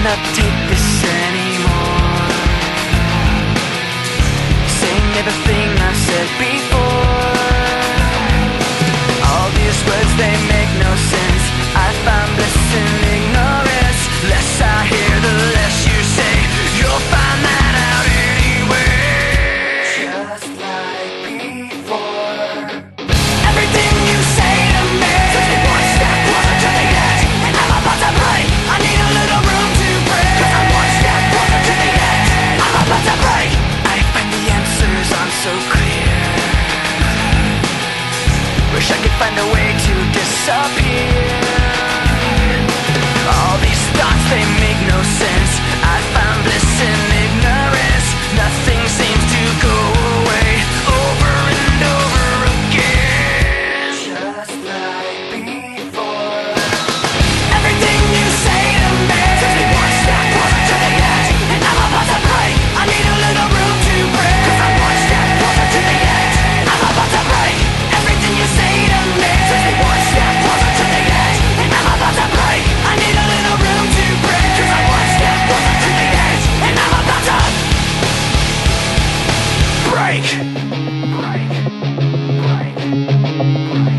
cannot take this anymore. Saying everything I said before. All these words, they make no sense. I find bliss in ignorance. Less I hear, the less you say. You'll find that out anyway. Just like before. Everything you say to me takes me one step closer to the edge, and I'm about to break. I need a little room to breathe, 'cause I'm one step closer to the edge. I'm about to break. I find the answers aren't so clear. Wish I could find a way to disappear. All these thoughts, they make no sense. I found bliss in ignorance. Nothing seems to go away. Over and over again. Just like before. Everything you say to me takes me one step closer to the edge, and I'm about to break. I need a little room to breathe, 'cause I'm one step closer to the edge. I'm about to break. Everything you say to me takes me one step closer to the edge, and I'm about to break. I need a little room to breathe, 'cause I'm one step closer to the edge, and I'm about to break. Break. Break. Break.